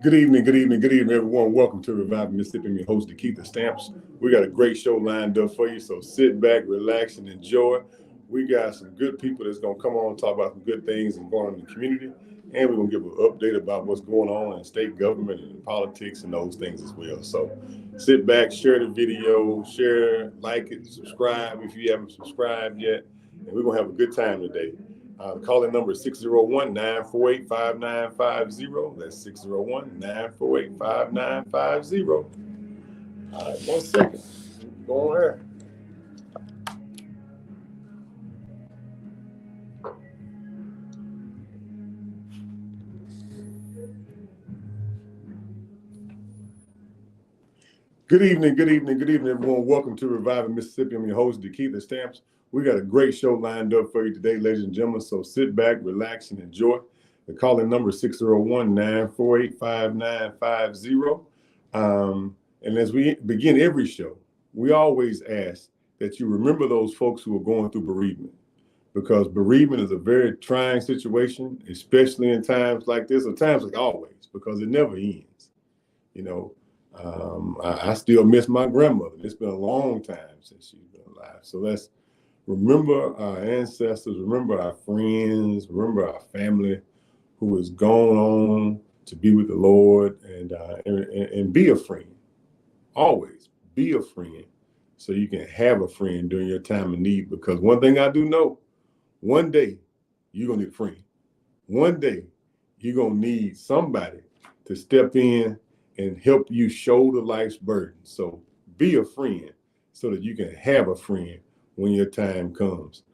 Good evening, everyone. Welcome to Reviving Mississippi. I'm your host, DeKeither Stamps. We got a great show lined up for you, so sit back, relax, and enjoy. We got some good people that's going to come on and talk about some good things and going on in the community, and we're going to give an update about what's going on in state government and politics and those things as well. So sit back, share the video, share, like it, subscribe if you haven't subscribed yet, and we're going to have a good time today. The calling number is 601-948-5950. That's 601-948-5950. All right, 1 second. Go on here. Good evening, everyone. Welcome to Reviving Mississippi. I'm your host, DeKeither Stamps. We got a great show lined up for you today, ladies and gentlemen. So sit back, relax, and enjoy. The calling number is 601-948-5950. And as we begin every show, we always ask that you remember those folks who are going through bereavement, because bereavement is a very trying situation, especially in times like this, or times like always, because it never ends. You know, I still miss my grandmother. It's been a long time since she's been alive. So let's remember our ancestors, remember our friends, remember our family who has gone on to be with the Lord, and be a friend. Always be a friend so you can have a friend during your time of need. Because one thing I do know, one day you're going to need a friend. One day you're going to need somebody to step in and help you shoulder life's burden. So be a friend so that you can have a friend when your time comes.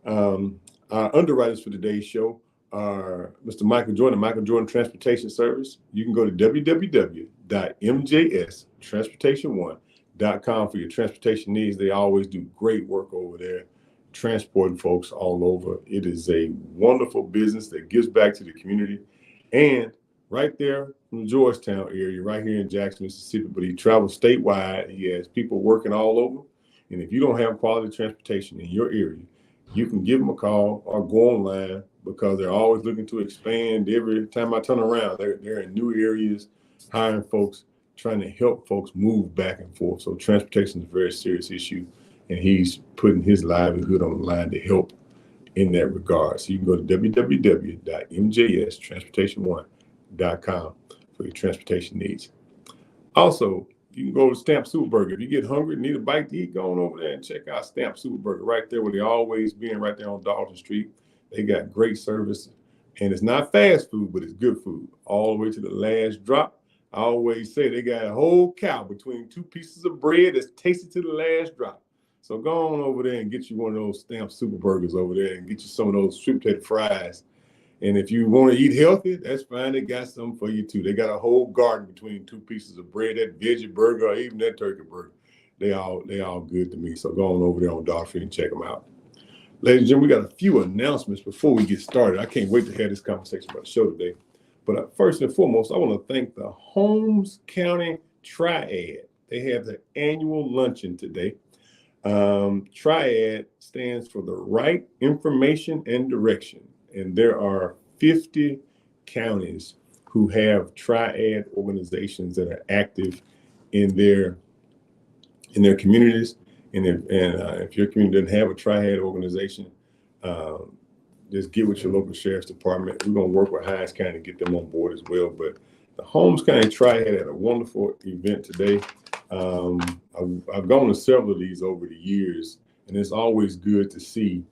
Our underwriters for today's show are Mr. Micheal Jordan, Micheal Jordan Transportation Service. You can go to www.mjstransportation1.com for your transportation needs. They always do great work over there, transporting folks all over. It is a wonderful business that gives back to the community. And right there from the Georgetown area, right here in Jackson, Mississippi, but he travels statewide. He has people working all over. And if you don't have quality transportation in your area, you can give them a call or go online, because they're always looking to expand. Every time I turn around, they're in new areas, hiring folks, trying to help folks move back and forth. So transportation is a very serious issue, and he's putting his livelihood on the line to help in that regard. So you can go to www.mjstransportation1.com for your transportation needs. Also, you can go to Stamp SuperBurger. If you get hungry, need a bite to eat, go on over there and check out Stamp SuperBurger right there where they always been, right there on Dalton Street. They got great service, and it's not fast food, but it's good food all the way to the last drop. I always say they got a whole cow between two pieces of bread that's tasted to the last drop. So go on over there and get you one of those Stamp SuperBurgers over there and get you some of those sweet potato fries. And if you want to eat healthy, that's fine. They got something for you too. They got a whole garden between two pieces of bread, that veggie burger, or even that turkey burger. They all good to me. So go on over there on Dollar Tree and check them out. Ladies and gentlemen, we got a few announcements before we get started. I can't wait to have this conversation about the show today. But first and foremost, I want to thank the Holmes County Triad. They have their annual luncheon today. Triad stands for the right information and direction. And there are 50 counties who have triad organizations that are active in their communities. And if your community doesn't have a triad organization, just get with your local sheriff's department. We're going to work with Hinds County to get them on board as well. But the Holmes County Triad had a wonderful event today. I've gone to several of these over the years, and it's always good to see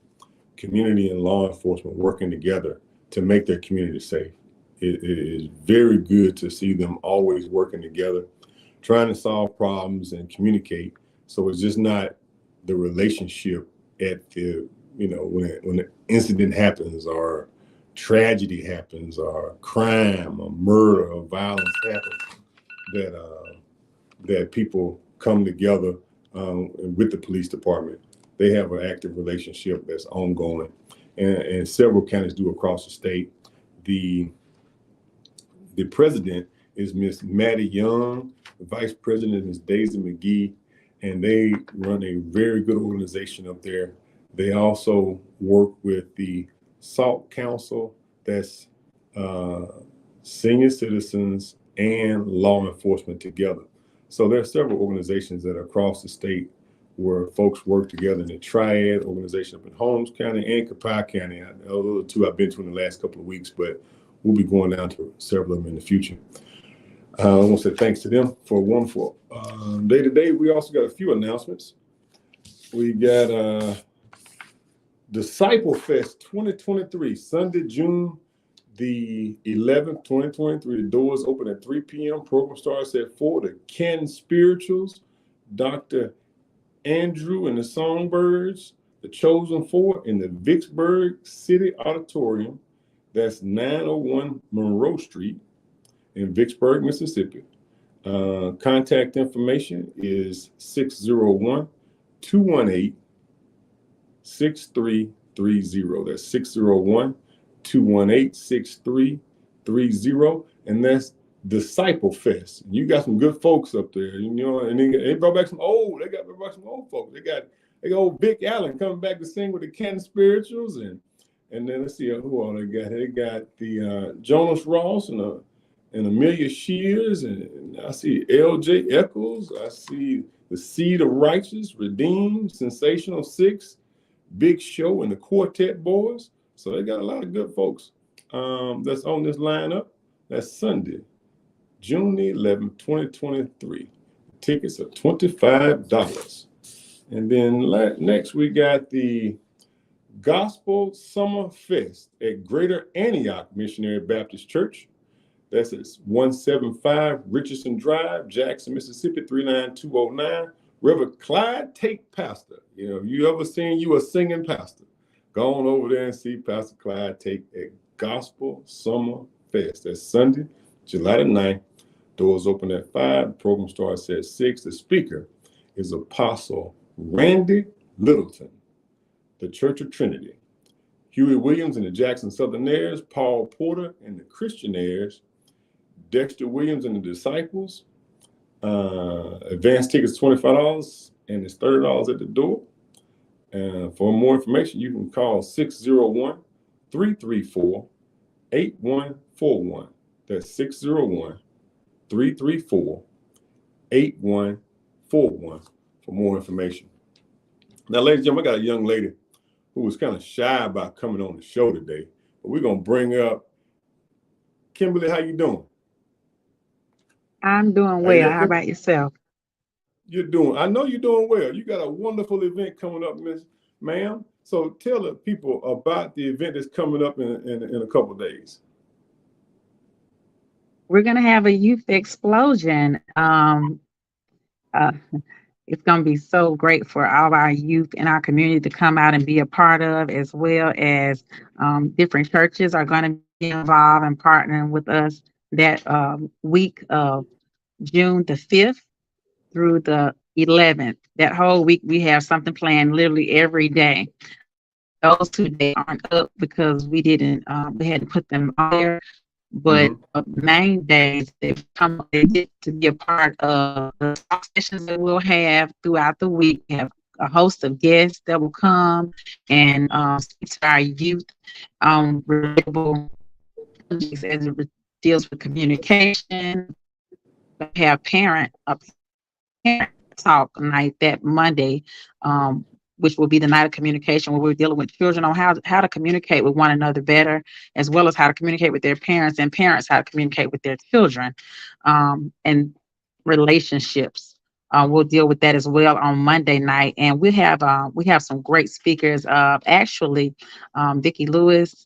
community and law enforcement working together to make their community safe. It is very good to see them always working together, trying to solve problems and communicate. So it's just not the relationship at the, when an incident happens or tragedy happens or crime or murder or violence happens, that people come together with the police department. They have an active relationship that's ongoing, and several counties do across the state. The president is Miss Maddie Young, the vice president is Daisy McGee, and they run a very good organization up there. They also work with the SALT Council, that's senior citizens, and law enforcement together. So there are several organizations that are across the state where folks work together in the Triad organization up in Holmes County and Copiah County. Those are two I've been to in the last couple of weeks, but we'll be going down to several of them in the future. I want to say thanks to them for a wonderful day today. We also got a few announcements. We got Disciple Fest 2023, Sunday, June the 11th, 2023. The doors open at 3 p.m. Program starts at 4. The Ken Spirituals, Dr. Andrew and the Songbirds, the Chosen Four in the Vicksburg City Auditorium. That's 901 Monroe Street in Vicksburg, Mississippi. Contact information is 601-218-6330. That's 601-218-6330. And that's Disciple Fest. You got some good folks up there, you know, and they brought back some old, they brought some old folks. They got old Vic Allen coming back to sing with the Ken Spirituals, and then let's see who all they got. They got the Jonas Ross and Amelia Shears, and I see L.J. Eccles. I see the Seed of Righteous, Redeemed, Sensational Six, Big Show, and the Quartet Boys. So they got a lot of good folks that's on this lineup. That's Sunday, June the 11th, 2023. Tickets are $25. And then next we got the Gospel Summer Fest at Greater Antioch Missionary Baptist Church. That's at 175 Richardson Drive, Jackson, Mississippi, 39209. Reverend Clyde Tate Pastor. You know, if you ever seen you a singing pastor, go on over there and see Pastor Clyde Tate at Gospel Summer Fest. That's Sunday, July the 9th. Doors open at 5. The program starts at 6. The speaker is Apostle Randy Littleton, the Church of Trinity. Huey Williams and the Jackson Southernaires, Paul Porter and the Christianaires, Dexter Williams and the Disciples. Advance tickets $25 and it's $30 at the door. For more information, you can call 601-334-8141. That's 601-334-8141 for more information. Now, ladies and gentlemen, I got a young lady who was kind of shy about coming on the show today, but we're going to bring up Kimberly. How you doing? I'm doing well. How about yourself? I know you're doing well. You got a wonderful event coming up, ma'am. So tell the people about the event that's coming up in a couple of days. We're going to have a youth explosion. It's going to be so great for all of our youth in our community to come out and be a part of, as well as different churches are going to be involved and partnering with us that week of June the 5th through the 11th. That whole week we have something planned literally every day. Those 2 days aren't up because we didn't, we had to put them on there. But main days they get to be a part of the talk sessions that we'll have throughout the week. We have a host of guests that will come and speak to our youth on relatable subjects as it deals with communication. We have parent talk night that Monday, which will be the night of communication, where we're dealing with children on how to communicate with one another better, as well as how to communicate with their parents, and parents how to communicate with their children, and relationships. We'll deal with that as well on Monday night, and we have some great speakers. Actually, Vicki Lewis,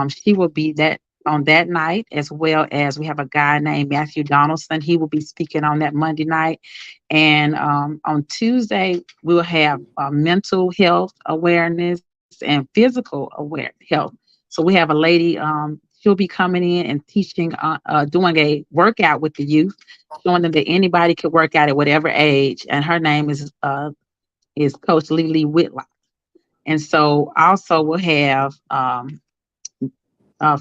she will be on that night, as well as we have a guy named Matthew Donaldson. He will be speaking on that Monday night. And on Tuesday, we'll have mental health awareness and physical health. So we have a lady, she'll be coming in and teaching, doing a workout with the youth, showing them that anybody could work out at whatever age. And her name is Coach Lily Whitlock. And so also we'll have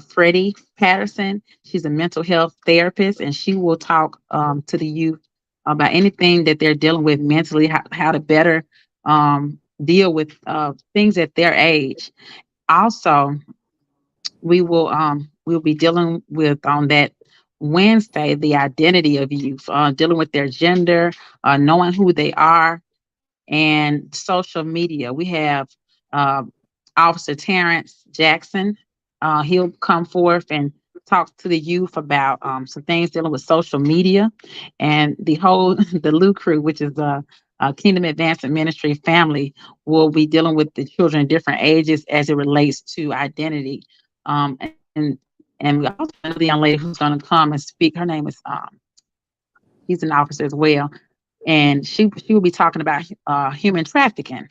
Freddie Patterson. She's a mental health therapist, and she will talk to the youth about anything that they're dealing with mentally, how to better deal with things at their age. Also, we will we'll be dealing with on that Wednesday the identity of youth, dealing with their gender, knowing who they are, and social media. We have uh, Officer Terrence Jackson. He'll come forth and talk to the youth about some things dealing with social media, and the whole the Lou crew, which is the Kingdom Advancement Ministry family, will be dealing with the children in different ages as it relates to identity. And we also have another young lady who's going to come and speak. Her name is he's an officer as well, and she will be talking about human trafficking,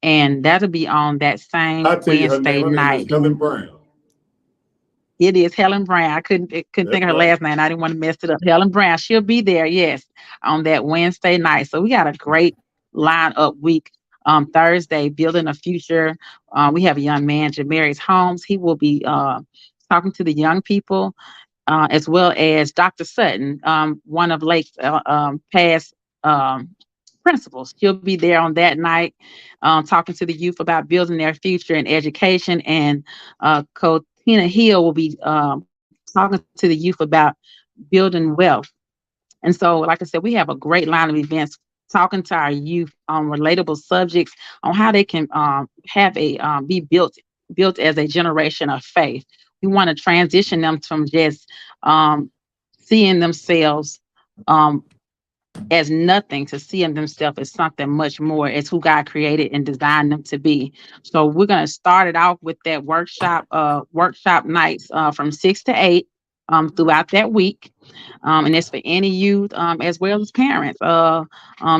and that'll be on that I same tell you her name. Wednesday Her name is night. Helen Brown. It is Helen Brown. I couldn't think That's of her right. last name. I didn't want to mess it up. Helen Brown. She'll be there, yes, on that Wednesday night. So we got a great lineup week. Thursday, building a future. We have a young man, Jamarius Holmes. He will be talking to the young people, as well as Dr. Sutton, one of Lake's past principals. She'll be there on that night, talking to the youth about building their future in education. And Coach Tina Hill will be talking to the youth about building wealth. And so, like I said, we have a great line of events talking to our youth on relatable subjects on how they can have a be built as a generation of faith. We want to transition them from just seeing themselves um, as nothing to seeing themselves as something much more, as who God created and designed them to be. So we're going to start it off with that workshop nights from 6 to 8 throughout that week. And it's for any youth as well as parents.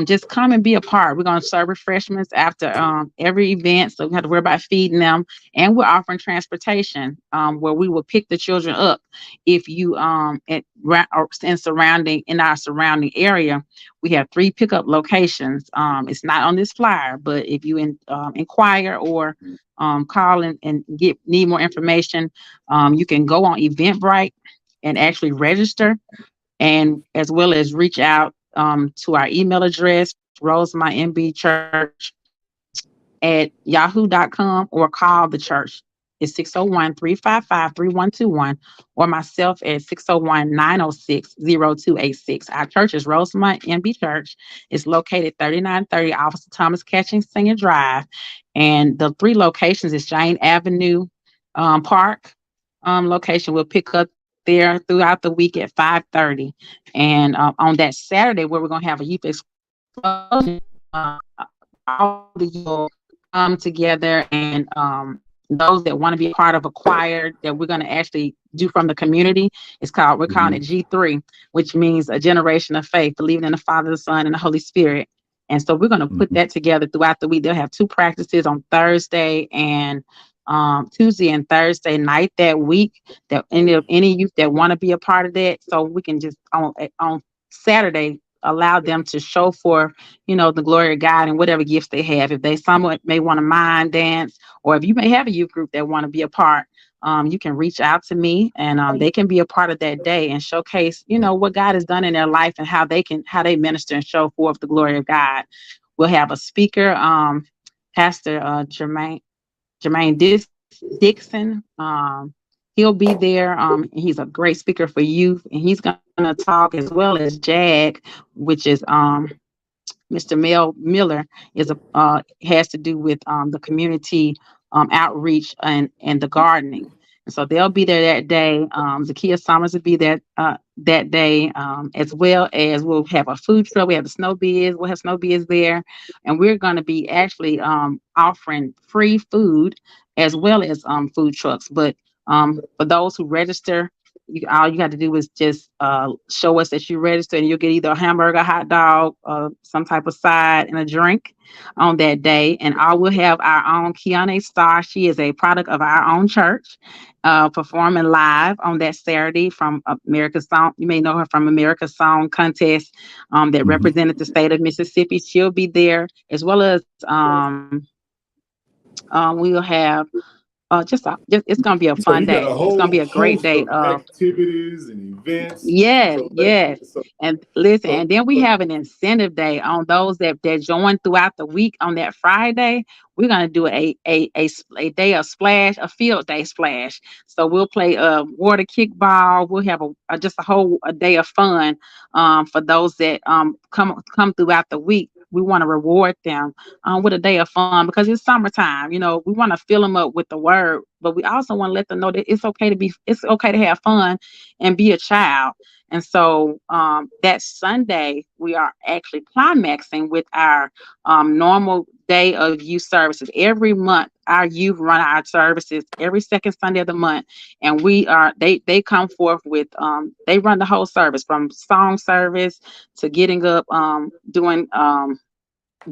Just come and be a part. We're going to serve refreshments after every event, so we have to worry about feeding them. And we're offering transportation where we will pick the children up if you in our surrounding area. We have 3 pickup locations. It's not on this flyer, but if you inquire or call and need more information, you can go on Eventbrite and actually register, and as well as reach out to our email address, rosemymbchurch at yahoo.com, or call the church. It's 601-355-3121, or myself at 601-906-0286. Our church is Rosemont MB Church. It's located 3930 Officer Thomas Catching Senior Drive. And the 3 locations is Jane Avenue Park location. We'll pick up there throughout the week at 5:30. And on that Saturday, where we're going to have a youth explosion, all the youth come together, and those that want to be a part of a choir that we're going to actually do from the community. We're calling it G3, which means a generation of faith, believing in the Father, the Son, and the Holy Spirit. And so we're going to put that together throughout the week. They'll have 2 practices on Thursday and Tuesday and Thursday night that week. That any youth that want to be a part of that, so we can just on Saturday allow them to show for the glory of God and whatever gifts they have. If they somewhat may want to mind dance, or if you may have a youth group that want to be a part, you can reach out to me, and they can be a part of that day and showcase what God has done in their life, and how they minister and show forth the glory of God. We'll have a speaker, Pastor Jermaine Dixon. He'll be there. He's a great speaker for youth, and he's going to talk, as well as JAG, which is Mr. Mel Miller, has to do with the community outreach and the gardening. And so they'll be there that day. Zakiya Summers will be there that day, as well as we'll have a food truck. We have the snow biz. We'll have snow biz there, and we're going to be actually offering free food as well as food trucks. But for those who register, all you got to do is just show us that you register, and you'll get either a hamburger, hot dog, some type of side, and a drink on that day. And we'll have our own Kiana Star. She is a product of our own church, performing live on that Saturday from America's Song. You may know her from America's Song Contest that represented the state of Mississippi. She'll be there, as well as we'll have just it's gonna be a So fun you got day. a It's gonna whole be a great host day. of activities and events. Yes, So yes. And listen, so, and then we so have an incentive day on those that join throughout the week. On that Friday, we're gonna do a day of splash, a field day splash. So we'll play water kickball. We'll have just a day of fun for those that come throughout the week. We want to reward them with a day of fun because it's summertime. We want to fill them up with the word, but we also want to let them know that it's okay to have fun and be a child. And so that Sunday, we are actually climaxing with our normal day of youth services. Every month, our youth run our services every second Sunday of the month. And they come forth with, they run the whole service from song service to getting up,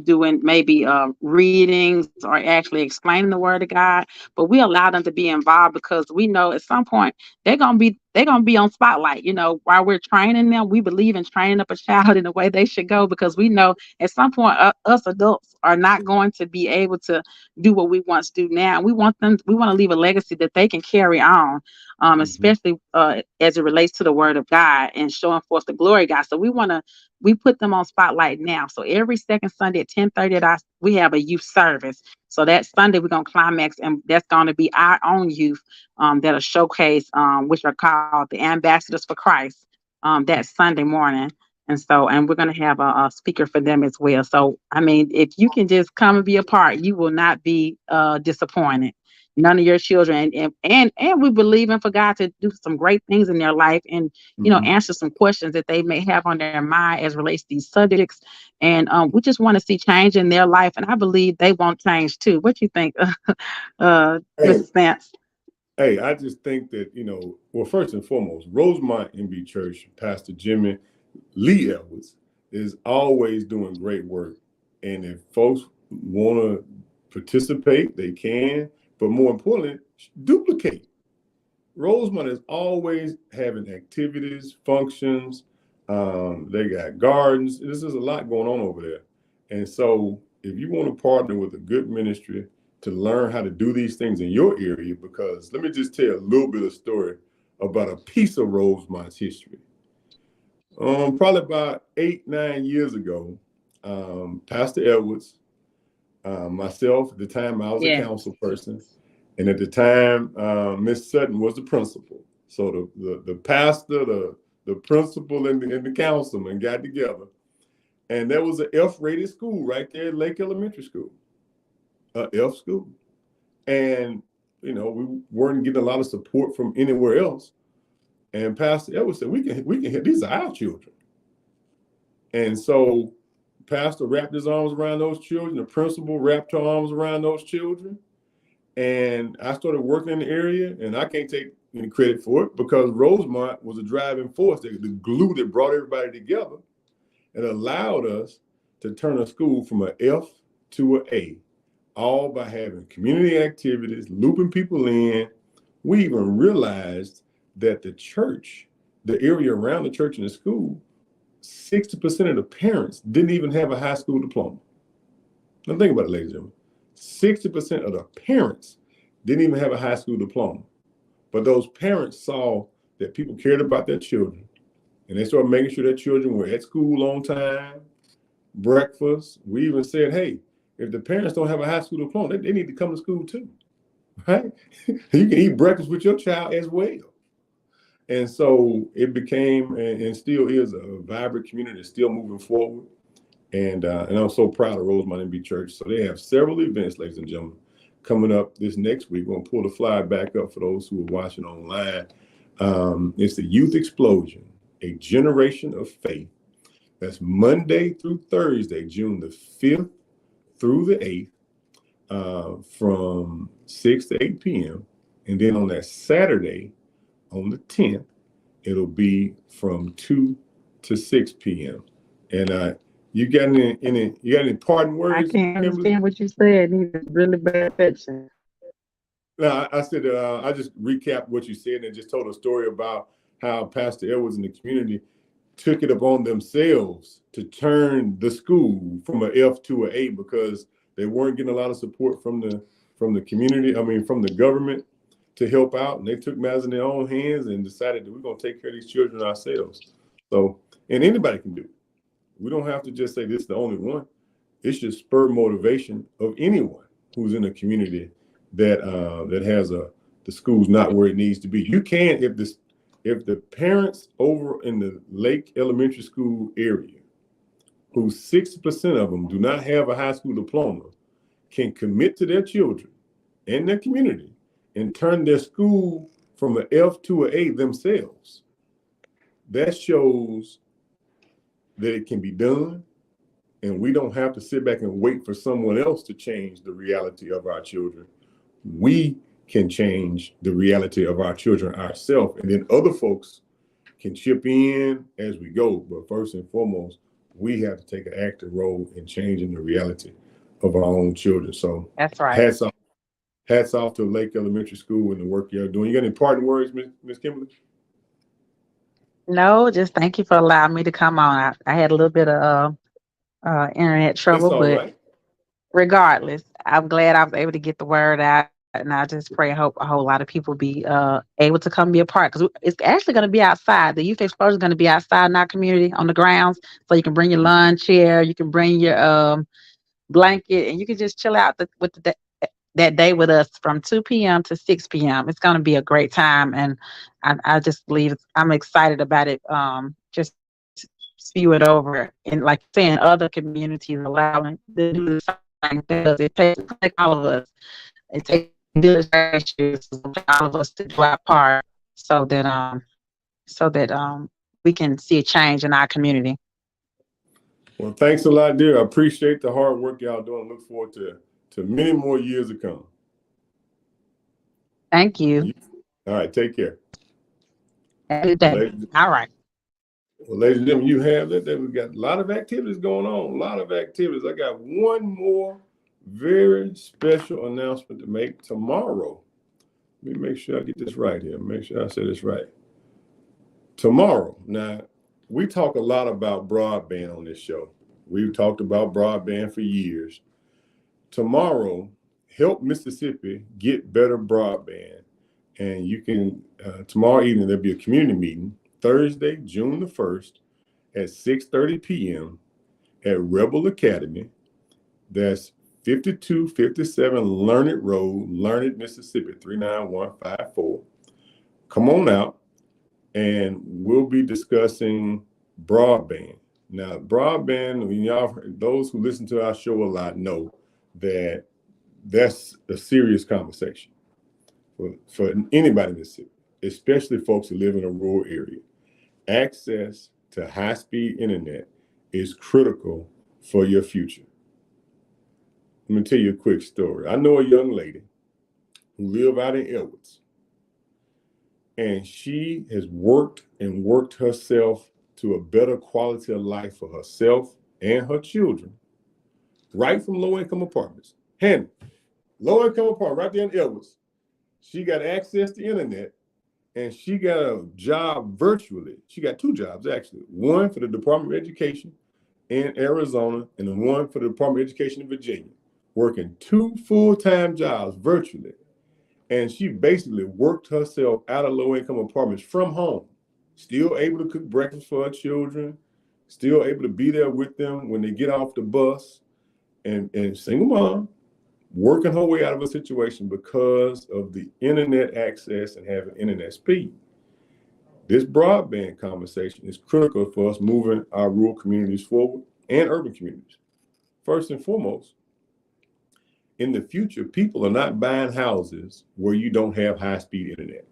doing maybe readings or actually explaining the word of God. But we allow them to be involved because we know at some point they're gonna be on spotlight. While we're training them, we believe in training up a child in the way they should go because we know at some point us adults are not going to be able to do what we once do now. We want to leave a legacy that they can carry on, mhm. especially as it relates to the word of God and showing forth the glory of God. So we put them on spotlight now. So every second Sunday at 10:30 we have a youth service. So that Sunday we're gonna climax, and that's gonna be our own youth that'll showcase, which are called the Ambassadors for Christ, that Sunday morning. And we're gonna have a speaker for them as well. So I mean, if you can just come and be a part, you will not be disappointed. None of your children, and we believe in for God to do some great things in their life, and answer some questions that they may have on their mind as relates to these subjects. And we just want to see change in their life, and I believe they want change too. What you think, Hey, Mrs. Spence? hey, I just think that, well, first and foremost, Rosemont MB Church, Pastor Jimmy Lee Edwards is always doing great work. And if folks want to participate, they can. But more importantly, duplicate. Rosemont is always having activities, functions. They got gardens. This is a lot going on over there. And so if you want to partner with a good ministry to learn how to do these things in your area, because let me just tell you a little bit of story about a piece of Rosemont's history. Probably about 8, 9 years ago, Pastor Edwards, myself, at the time I was a Yeah. council person, and at the time Miss Sutton was the principal. So the pastor, the principal, and the councilman got together, and there was an F-rated school right there at Lake Elementary School, a F school, and we weren't getting a lot of support from anywhere else. And Pastor Edwards said, we can hit these are our children. And so pastor wrapped his arms around those children. The principal wrapped her arms around those children. And I started working in the area, and I can't take any credit for it because Rosemont was a driving force, the glue that brought everybody together and allowed us to turn a school from an F to an A, all by having community activities, looping people in. We even realized that the area around the church and the school, 60% of the parents didn't even have a high school diploma. Now think about it, ladies and gentlemen. 60% of the parents didn't even have a high school diploma. But those parents saw that people cared about their children, and they started making sure their children were at school on time, breakfast. We even said, hey, if the parents don't have a high school diploma, they need to come to school too, right? You can eat breakfast with your child as well. And so it became and still is a vibrant community that's still moving forward. And I'm so proud of Rosemont MB Church. So they have several events, ladies and gentlemen, coming up this next week. We're going to pull the flyer back up for those who are watching online. It's the Youth Explosion, a generation of faith. That's Monday through Thursday, June the 5th through the 8th, from 6 to 8 p.m. And then on that Saturday, on the 10th, it'll be from 2 to 6 p.m. And you got any parting I words, can't Kimberly? understand what you said. It's really bad picture. No, I said I just recapped what you said and just told a story about how Pastor Edwards and the community took it upon themselves to turn the school from an F to an A because they weren't getting a lot of support from from the community, from the government to help out. And they took matters in their own hands and decided that we're going to take care of these children ourselves. So, and anybody can do it. We don't have to just say this is the only one. It should spur motivation of anyone who's in a community that that has the school's not where it needs to be. You can, if the parents over in the Lake Elementary School area, who 60% of them do not have a high school diploma, can commit to their children and their community and turn their school from an F to an A themselves, that shows that it can be done. And we don't have to sit back and wait for someone else to change the reality of our children. We can change the reality of our children ourselves, and then other folks can chip in as we go. But first and foremost, we have to take an active role in changing the reality of our own children. So That's right. Hats off to Lake Elementary School and the work you're doing. You got any parting words, Miss Kimberly? No, just thank you for allowing me to come on. I had a little bit of internet trouble, It's all but right. regardless, I'm glad I was able to get the word out. And I just pray and hope a whole lot of people be able to come be a part, because it's actually going to be outside. The youth exposure is going to be outside in our community on the grounds. So you can bring your lawn chair, you can bring your blanket, and you can just chill out that day with us from 2 p.m. to 6 p.m. It's going to be a great time. And I just believe I'm excited about it. Just spew it over and, like saying, other communities allowing to do the same, because it takes all of us. It takes village issues, all of us to do our part so that we can see a change in our community. Well, thanks a lot, dear. I appreciate the hard work y'all doing. Look forward to many more years to come. Thank you. All right, take care. Have a good day. All right. Well, ladies and gentlemen, you have that. We got a lot of activities going on. A lot of activities. I got one more very special announcement to make tomorrow. Let me make sure I get this right here. Make sure I say this right. Tomorrow. Now, we talk a lot about broadband on this show. We've talked about broadband for years. Tomorrow, Help Mississippi Get Better Broadband. And you can, tomorrow evening, there'll be a community meeting, Thursday, June the 1st at 6:30 p.m. at Rebel Academy. That's 5257 Learned Road, Learned, Mississippi, 39154. Come on out, and we'll be discussing broadband. Now, broadband, those who listen to our show a lot know that that's a serious conversation for anybody in Mississippi, especially folks who live in a rural area. Access to high-speed internet is critical for your future. Let me tell you a quick story. I know a young lady who lives out in Edwards, and she has worked herself to a better quality of life for herself and her children, right from low-income apartments. Hannah, low-income apartment right there in Edwards. She got access to internet, and she got a job virtually. She got two jobs, actually. One for the Department of Education in Arizona, and then one for the Department of Education in Virginia, working two full-time jobs virtually. And she basically worked herself out of low-income apartments from home, still able to cook breakfast for her children, still able to be there with them when they get off the bus, and single mom, working her way out of a situation because of the internet access and having internet speed. This broadband conversation is critical for us moving our rural communities forward and urban communities. First and foremost, in the future, people are not buying houses where you don't have high-speed internet.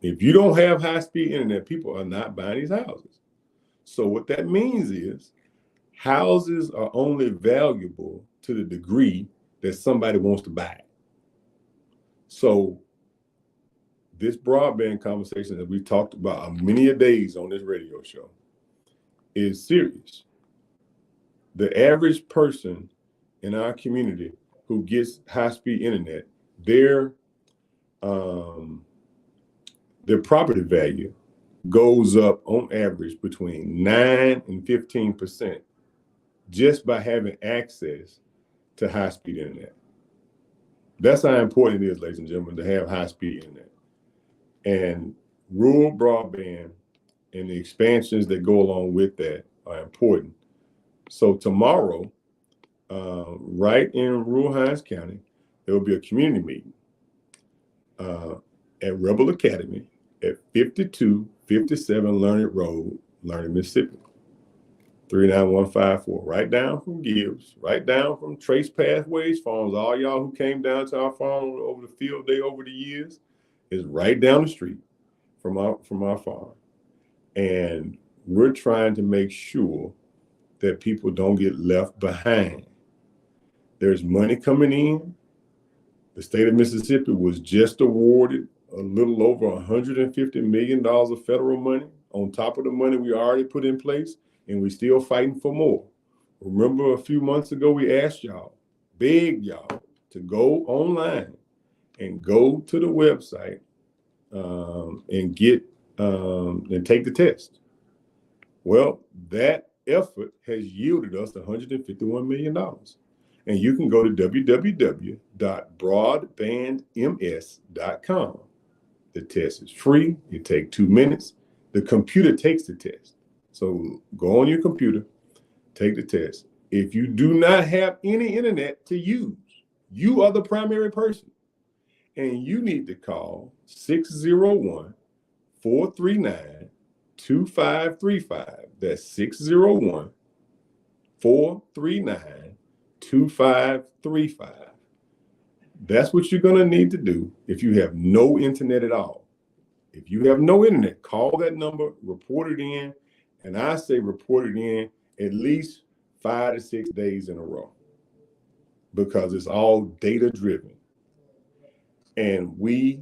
If you don't have high-speed internet, people are not buying these houses. So what that means is houses are only valuable to the degree that somebody wants to buy it. So this broadband conversation that we've talked about many a days on this radio show is serious. The average person in our community who gets high-speed internet, their property value goes up on average between 9 and 15% just by having access to high-speed internet. that's how important it is, ladies and gentlemen, to have high-speed internet. And rural broadband and the expansions that go along with that are important. So tomorrow, right in rural Hinds County, there will be a community meeting at Rebel Academy at 5257 Learned Road, Learning, Mississippi. 39154, right down from Gibbs, right down from Trace Pathways Farms. All y'all who came down to our farm over the field day over the years is right down the street from our farm. And we're trying to make sure that people don't get left behind. There's money coming in. The state of Mississippi was just awarded a little over $150 million of federal money on top of the money we already put in place, and we're still fighting for more. Remember a few months ago, we asked y'all, begged y'all to go online and go to the website and get and take the test. Well, that effort has yielded us $151 million. And you can go to www.broadbandms.com. The test is free. It takes 2 minutes. The computer takes the test. So go on your computer, take the test. If you do not have any internet to use, you are the primary person. And you need to call 601-439-2535. That's 601-439-2535. That's what you're going to need to do if you have no internet at all. If you have no internet, call that number, report it in, and I say report it in at least 5 to 6 days in a row, because it's all data driven. And we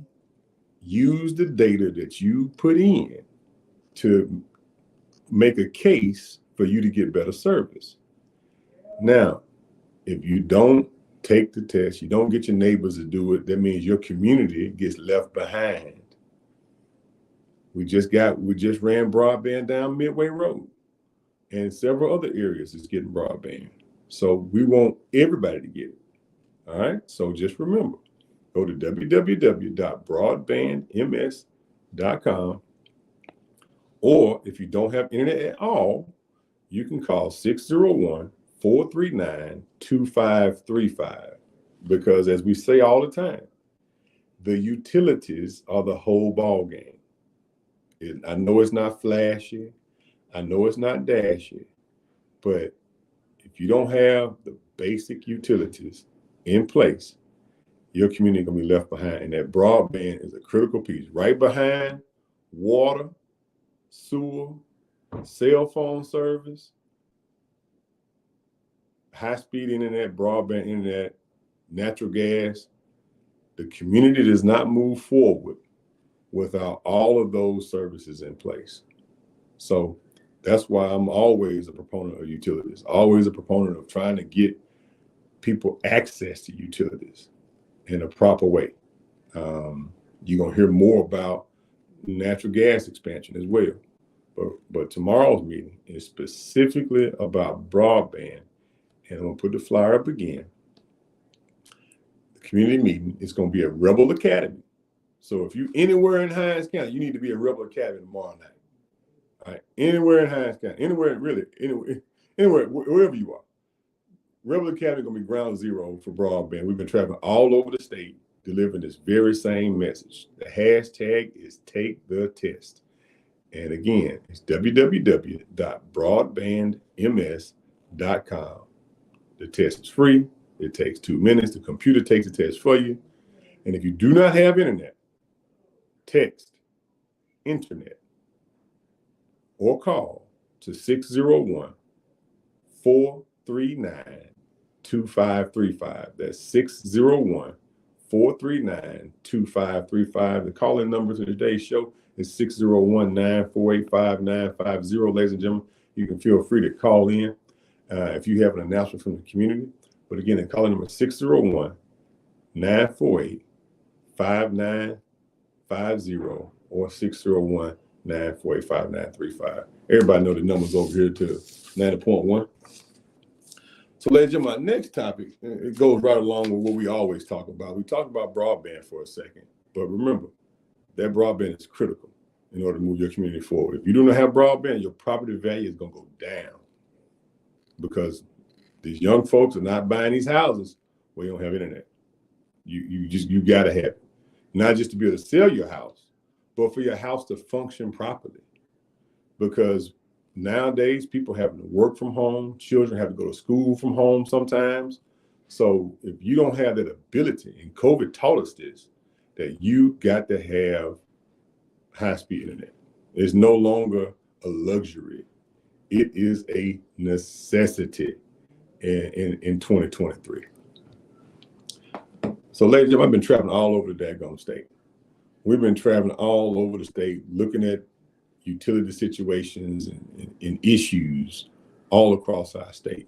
use the data that you put in to make a case for you to get better service. Now, if you don't take the test, you don't get your neighbors to do it, that means your community gets left behind. We just ran broadband down Midway Road, and several other areas is getting broadband. So we want everybody to get it. All right. So just remember, go to www.broadbandms.com, or if you don't have internet at all, you can call 601-439-2535, because as we say all the time, the utilities are the whole ball game. I know it's not flashy, I know it's not dashy, but if you don't have the basic utilities in place, your community is going to be left behind. And that broadband is a critical piece, right behind water, sewer, cell phone service, high-speed internet, broadband internet, natural gas. The community does not move forward without all of those services in place. So that's why I'm always a proponent of utilities, always a proponent of trying to get people access to utilities in a proper way. You're going to hear more about natural gas expansion as well. But tomorrow's meeting is specifically about broadband. And I'm going to put the flyer up again. The community meeting is going to be at Rebel Academy. So if you're anywhere in Hinds County, you need to be at Rebel Academy tomorrow night. All right, anywhere in Hinds County, anywhere, wherever you are. Rebel Academy is going to be ground zero for broadband. We've been traveling all over the state, delivering this very same message. The hashtag is Take the Test. And again, it's www.broadbandms.com. The test is free. It takes 2 minutes. The computer takes the test for you. And if you do not have internet, text internet or call to 601-439-2535. That's 601-439-2535. The call-in number to today's show is 601-948-5950. Ladies and gentlemen, you can feel free to call in if you have an announcannouncement from the community. But again, the call-in number is 601-948-5950 or 601-948-5935. Everybody know the numbers over here to 90.1. So, ladies and gentlemen, my next topic, it goes right along with what we always talk about. We talked about broadband for a second, but remember, that broadband is critical in order to move your community forward. If you do not have broadband, your property value is going to go down because these young folks are not buying these houses where you don't have internet. You got to have it, not just to be able to sell your house, but for your house to function properly. Because nowadays, people having to work from home, children have to go to school from home sometimes. So if you don't have that ability, and COVID taught us this, that you got to have high-speed internet. It's no longer a luxury. It is a necessity in 2023. So, ladies and gentlemen, I've been traveling all over the daggone state. We've been traveling all over the state, looking at utility situations and issues all across our state.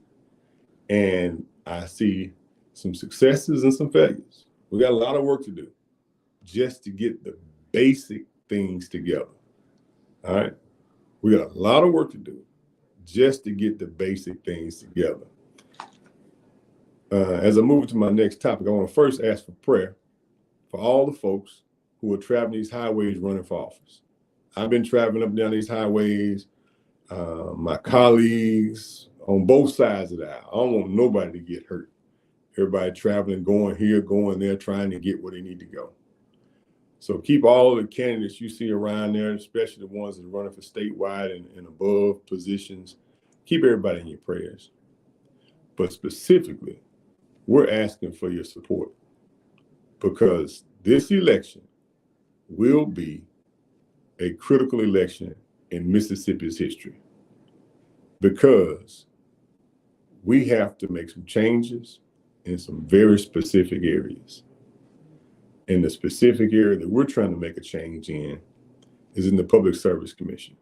And I see some successes and some failures. We got a lot of work to do just to get the basic things together. All right. We got a lot of work to do just to get the basic things together. As I move to my next topic, I want to first ask for prayer for all the folks who are traveling these highways running for office. I've been traveling up and down these highways, my colleagues on both sides of the aisle. I don't want nobody to get hurt. Everybody traveling, going here, going there, trying to get where they need to go. So keep all the candidates you see around there, especially the ones that are running for statewide and above positions, keep everybody in your prayers. But specifically, we're asking for your support because this election will be a critical election in Mississippi's history because we have to make some changes in some very specific areas. And the specific area that we're trying to make a change in is in the Public Service Commission.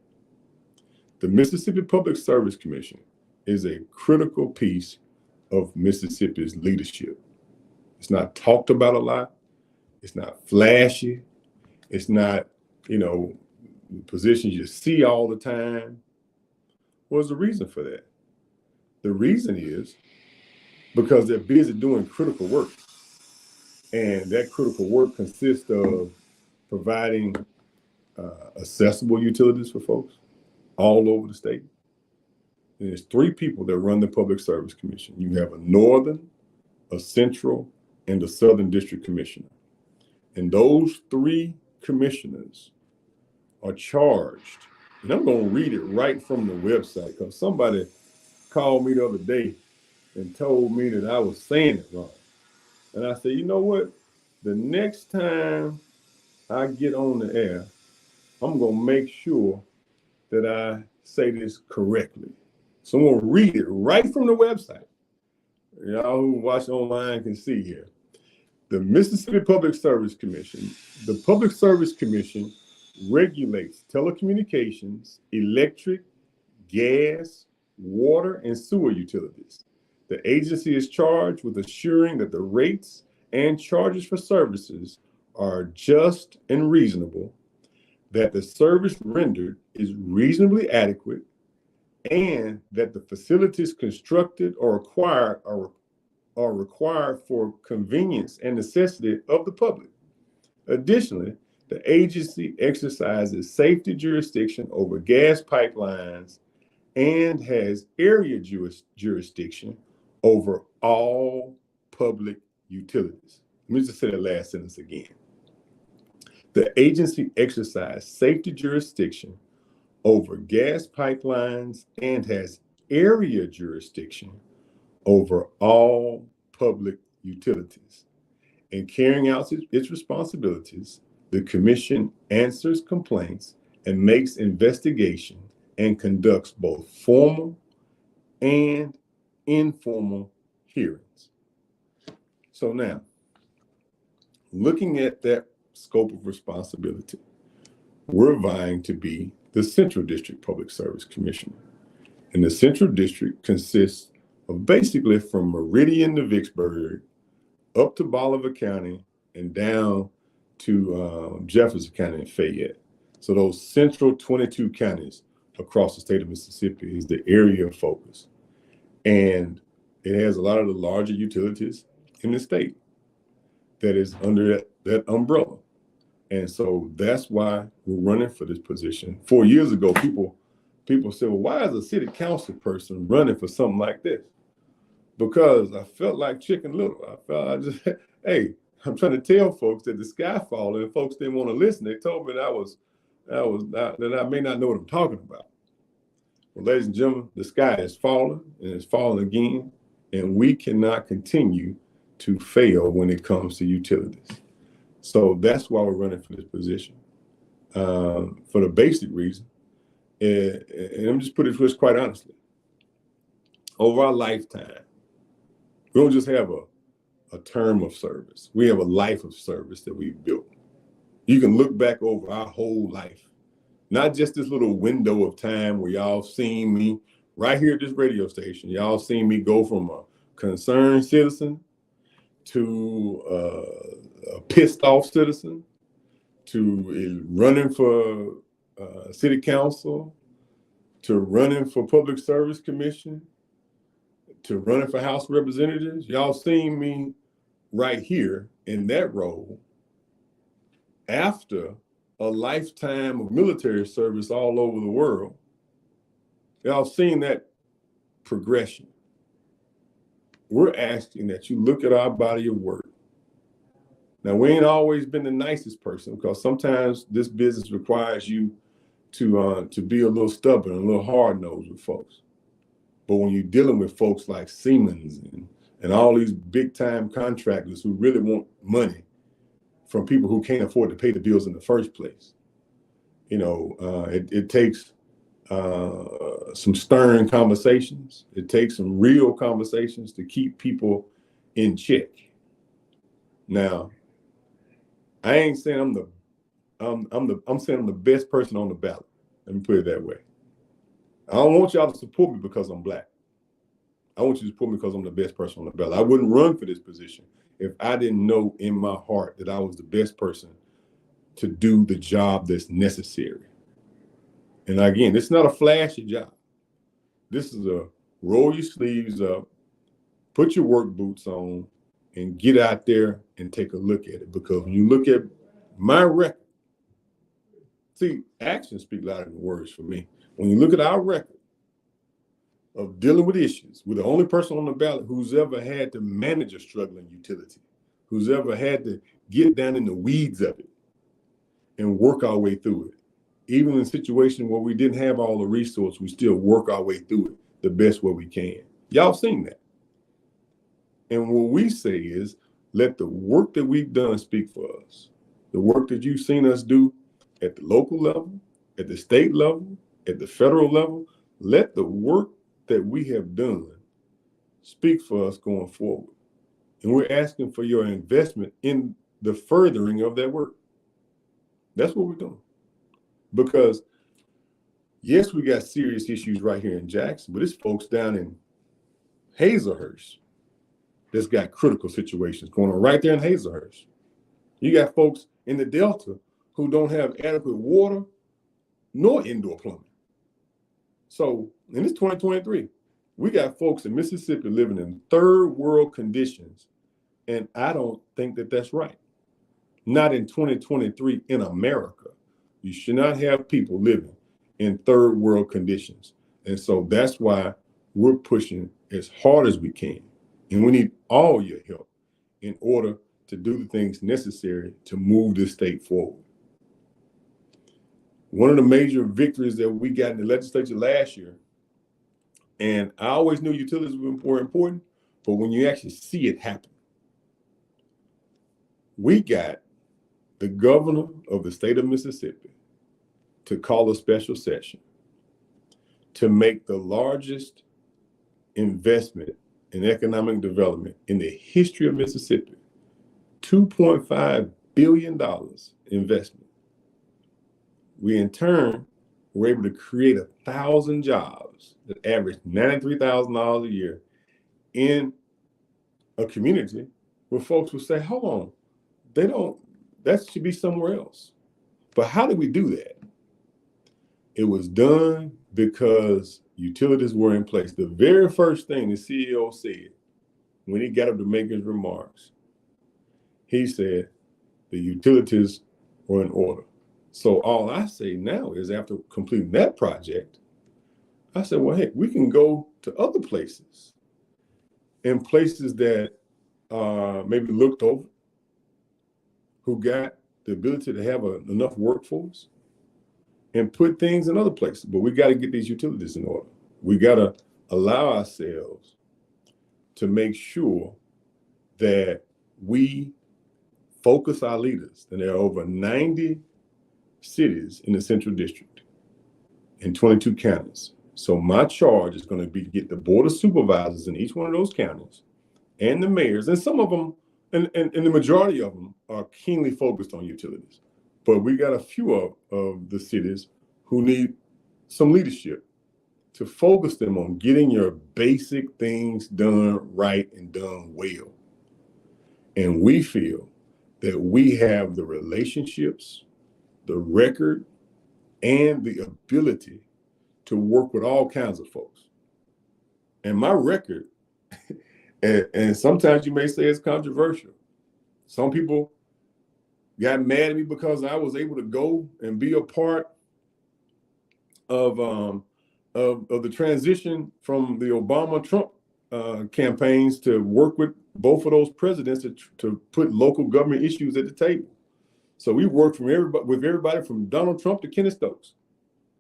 The Mississippi Public Service Commission is a critical piece of Mississippi's leadership. It's not talked about a lot. It's not flashy. It's not, positions you see all the time. What's the reason for that? The reason is because they're busy doing critical work. And that critical work consists of providing accessible utilities for folks all over the state. And there's three people that run the Public Service Commission. You have a Northern, a Central, and a Southern District Commissioner. And those three commissioners are charged. And I'm going to read it right from the website because somebody called me the other day and told me that I was saying it wrong. And I said, you know what? The next time I get on the air, I'm going to make sure that I say this correctly. So I'm going to read it right from the website. Y'all who watch online can see here. The Mississippi Public Service Commission. The Public Service Commission regulates telecommunications, electric, gas, water, and sewer utilities. The agency is charged with assuring that the rates and charges for services are just and reasonable, that the service rendered is reasonably adequate, and that the facilities constructed or acquired are required for convenience and necessity of the public. Additionally, the agency exercises safety jurisdiction over gas pipelines and has area jurisdiction over all public utilities. Let me just say that last sentence again. The agency exercises safety jurisdiction over gas pipelines and has area jurisdiction over all public utilities. In carrying out its responsibilities, the commission answers complaints and makes investigation and conducts both formal and informal hearings. So now, looking at that scope of responsibility, we're vying to be the Central District Public Service Commissioner. And the Central District consists of basically from Meridian to Vicksburg, up to Bolivar County, and down to Jefferson County and Fayette. So those central 22 counties across the state of Mississippi is the area of focus. And It has a lot of the larger utilities in the state that is under that umbrella. And so that's why we're running for this position. 4 years ago, people said, well, why is a city council person running for something like this? Because I felt like Chicken Little. Hey, I'm trying to tell folks that the sky falling, and folks didn't want to listen. They told me that I may not know what I'm talking about. Well, ladies and gentlemen, the sky is falling, and it's falling again, and we cannot continue to fail when it comes to utilities. So that's why we're running for this position, for the basic reason. And I'm just putting this quite honestly. Over our lifetime, we don't just have a term of service. We have a life of service that we've built. You can look back over our whole life, not just this little window of time where y'all seen me right here at this radio station. Y'all seen me go from a concerned citizen to a pissed off citizen to running for city council, to running for public service commission, to running for House of Representatives. Y'all seen me right here in that role after a lifetime of military service all over the world. Y'all seen that progression. We're asking that you look at our body of work. Now, we ain't always been the nicest person, because sometimes this business requires you to be a little stubborn, a little hard-nosed with folks. But when you're dealing with folks like Siemens and all these big-time contractors who really want money from people who can't afford to pay the bills in the first place, it takes some stern conversations. It takes some real conversations to keep people in check. Now, I ain't saying I'm saying I'm the best person on the ballot. Let me put it that way. I don't want y'all to support me because I'm Black. I want you to support me because I'm the best person on the ballot. I wouldn't run for this position if I didn't know in my heart that I was the best person to do the job that's necessary. And again, it's not a flashy job. This is a roll your sleeves up, put your work boots on, and get out there and take a look at it. Because when you look at my record, see, actions speak louder than words for me. When you look at our record of dealing with issues, we're the only person on the ballot who's ever had to manage a struggling utility, who's ever had to get down in the weeds of it and work our way through it. Even in a situation where we didn't have all the resources, we still work our way through it the best way we can. Y'all seen that. And what we say is, let the work that we've done speak for us. The work that you've seen us do at the local level, at the state level, at the federal level, let the work that we have done speak for us going forward. And we're asking for your investment in the furthering of that work. That's what we're doing. Because yes, we got serious issues right here in Jackson, but it's folks down in Hazelhurst that's got critical situations going on right there in Hazelhurst. You got folks in the Delta who don't have adequate water nor indoor plumbing. So, and it's 2023. We got folks in Mississippi living in third world conditions, and I don't think that that's right. Not in 2023 in America. You should not have people living in third world conditions. And so that's why we're pushing as hard as we can. And we need all your help in order to do the things necessary to move this state forward. One of the major victories that we got in the legislature last year, and I always knew utilities were important, but when you actually see it happen, we got the governor of the state of Mississippi to call a special session to make the largest investment in economic development in the history of Mississippi, $2.5 billion investment. We in turn were able to create 1,000 jobs that average $93,000 a year in a community where folks would say, hold on, that should be somewhere else. But how did we do that? It was done because utilities were in place. The very first thing the CEO said when he got up to make his remarks, he said the utilities were in order. So all I say now is after completing that project, I said, well, hey, we can go to other places, in places that maybe looked over, who got the ability to have enough workforce and put things in other places. But we got to get these utilities in order. We got to allow ourselves to make sure that we focus our leaders. And there are over 90 cities in the Central District in 22 counties. So my charge is going to be to get the board of supervisors in each one of those counties and the mayors, and some of them, and the majority of them are keenly focused on utilities. But we got a few of the cities who need some leadership to focus them on getting your basic things done right and done well. And we feel that we have the relationships, the record, and the ability to work with all kinds of folks. And my record, and sometimes you may say it's controversial. Some people got mad at me because I was able to go and be a part of the transition from the Obama-Trump campaigns to work with both of those presidents to put local government issues at the table. So we worked with everybody from Donald Trump to Kenny Stokes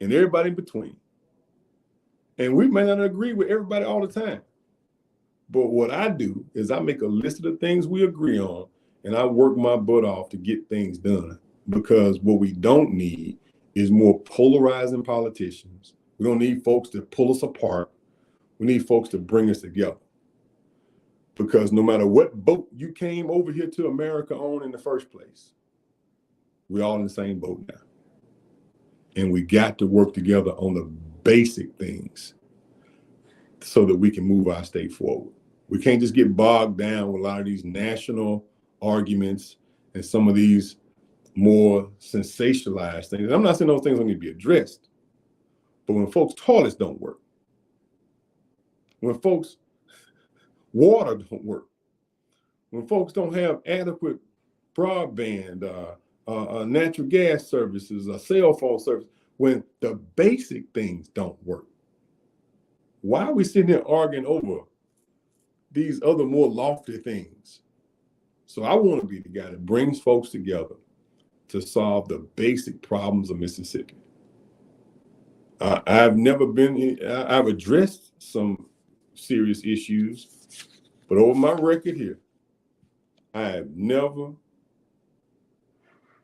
and everybody in between. And we may not agree with everybody all the time. But what I do is I make a list of the things we agree on, and I work my butt off to get things done. Because what we don't need is more polarizing politicians. We don't need folks to pull us apart. We need folks to bring us together. Because no matter what boat you came over here to America on in the first place, we're all in the same boat now. And we got to work together on the basic things so that we can move our state forward. We can't just get bogged down with a lot of these national arguments and some of these more sensationalized things. And I'm not saying those things don't need to be addressed, but when folks' toilets don't work, when folks' water don't work, when folks don't have adequate broadband, natural gas services, cell phone service, when the basic things don't work, why are we sitting here arguing over these other more lofty things? So I want to be the guy that brings folks together to solve the basic problems of Mississippi. I've addressed some serious issues, but over my record here, I have never,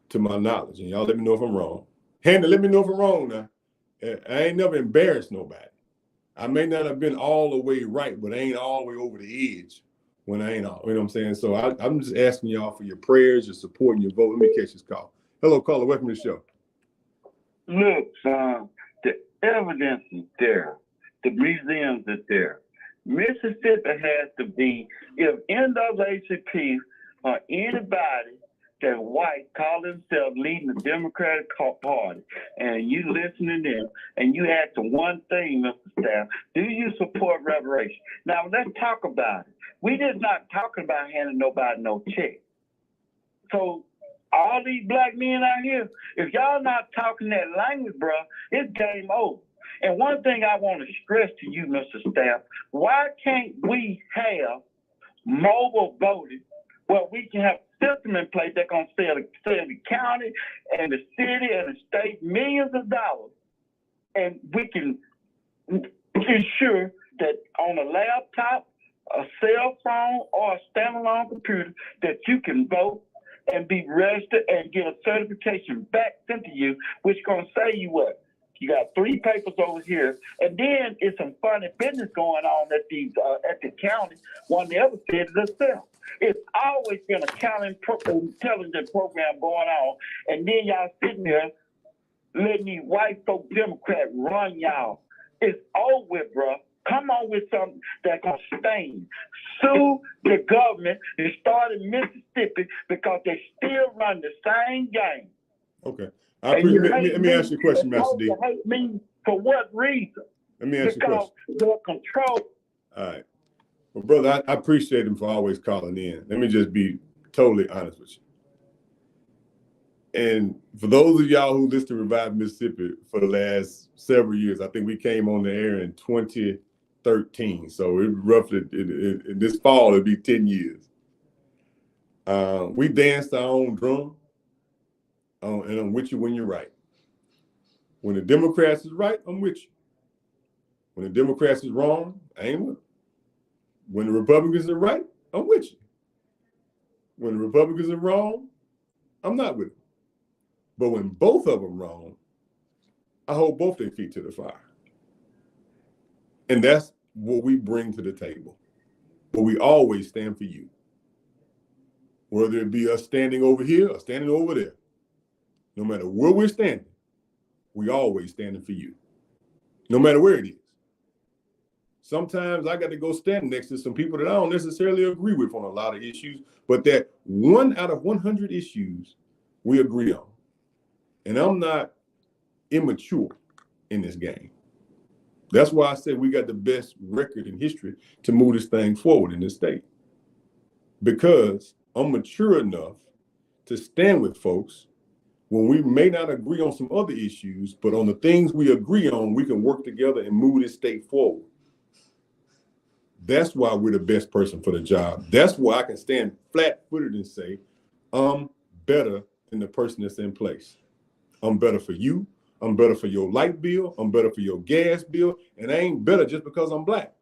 to my knowledge, and y'all let me know if I'm wrong. Hannah, let me know if I'm wrong now. I ain't never embarrassed nobody. I may not have been all the way right, but I ain't all the way over the edge when I ain't all, you know what I'm saying? So I'm just asking y'all for your prayers, your support, and your vote. Let me catch this call. Hello, caller. Welcome to the show. Look, son, the evidence is there. The museums are there. Mississippi has to be, if NAACP or anybody that white call themselves leading the Democratic Party, and you listen to them, and you ask them one thing, Mr. Staff, do you support reparation? Now, let's talk about it. We just not talking about handing nobody no check. So all these black men out here, if y'all not talking that language, bro, it's game over. And one thing I want to stress to you, Mr. Staff, why can't we have mobile voting where we can have a system in place that's going to save the county and the city and the state millions of dollars, and we can ensure that on a laptop, a cell phone, or a standalone computer that you can vote and be registered and get a certification back sent to you, which is going to say you what? You got 3 papers over here, and then it's some funny business going on at the county. One ever said it itself. It's always been a county intelligence program going on, and then y'all sitting there letting these white folk Democrats run y'all. It's over with, bro. Come on with something that's going to stain. Sue the government and start in Mississippi because they still run the same game. Okay. And you hate let me ask you a question, Master D. You hate me for what reason? Let me ask you a question. Because your control. All right. Well, brother, I appreciate him for always calling in. Let me just be totally honest with you. And for those of y'all who listen to Revive Mississippi for the last several years, I think we came on the air in 2013. So it roughly, this fall, it'll be 10 years. We danced our own drum, and I'm with you when you're right. When the Democrats is right, I'm with you. When the Democrats is wrong, I ain't with them. When the Republicans are right, I'm with you. When the Republicans are wrong, I'm not with them. But when both of them wrong, I hold both their feet to the fire. And that's what we bring to the table. But we always stand for you. Whether it be us standing over here or standing over there, no matter where we're standing, we always standing for you. No matter where it is. Sometimes I got to go stand next to some people that I don't necessarily agree with on a lot of issues, but that 1 out of 100 issues we agree on. And I'm not immature in this game. That's why I said we got the best record in history to move this thing forward in this state. Because I'm mature enough to stand with folks when we may not agree on some other issues, but on the things we agree on, we can work together and move this state forward. That's why we're the best person for the job. That's why I can stand flat-footed and say, I'm better than the person that's in place. I'm better for you. I'm better for your light bill. I'm better for your gas bill. And I ain't better just because I'm black.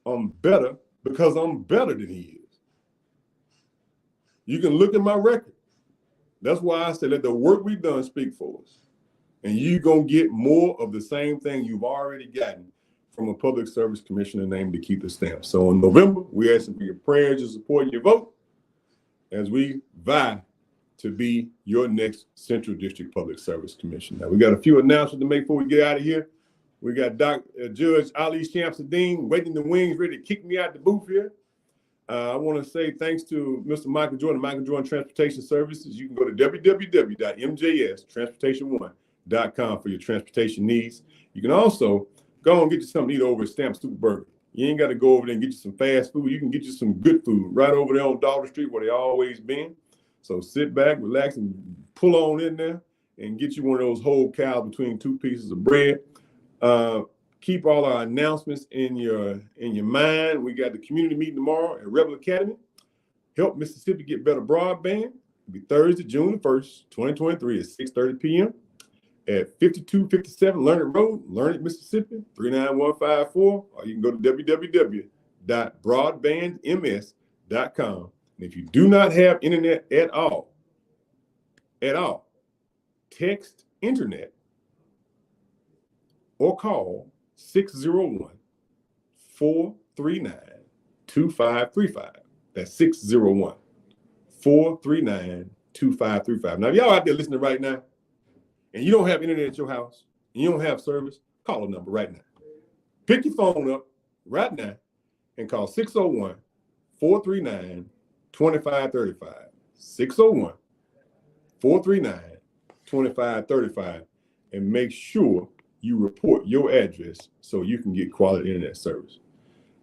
I'm better because I'm better than he is. You can look at my record. That's why I said let the work we've done speak for us. And you're going to get more of the same thing you've already gotten from a public service commissioner named DeKeither Stamp. So in November, we're asking for your prayers, your support, and your vote as we vie to be your next Central District Public Service Commissioner. Now, we got a few announcements to make before we get out of here. We got Judge Ali Shamsuddin waiting in the wings, ready to kick me out the booth here. I want to say thanks to Mr. Michael Jordan, Michael Jordan Transportation Services. You can go to www.mjstransportation1.com for your transportation needs. You can also go and get you something to eat over at Stamp SuperBurgers. You ain't got to go over there and get you some fast food. You can get you some good food right over there on Dollar Street where they always been. So sit back, relax, and pull on in there and get you one of those whole cows between two pieces of bread. Keep all our announcements in your mind. We got the community meeting tomorrow at Rebel Academy. Help Mississippi get better broadband. It'll be Thursday, June the 1st, 2023 at 6:30 p.m. at 5257 Learned Road, Learned, Mississippi, 39154. Or you can go to www.broadbandms.com. And if you do not have internet at all, text internet or call 601-439-2535. That's 601-439-2535. Now, if y'all out there listening right now, and you don't have internet at your house, and you don't have service, call a number right now. Pick your phone up right now and call 601-439-2535. 601-439-2535. And make sure you report your address so you can get quality internet service.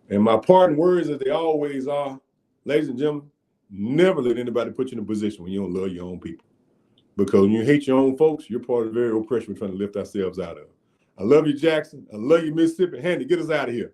And my parting words, as they always are, ladies and gentlemen, never let anybody put you in a position when you don't love your own people. Because when you hate your own folks, you're part of the very oppression we're trying to lift ourselves out of. I love you, Jackson. I love you, Mississippi. Handy, get us out of here.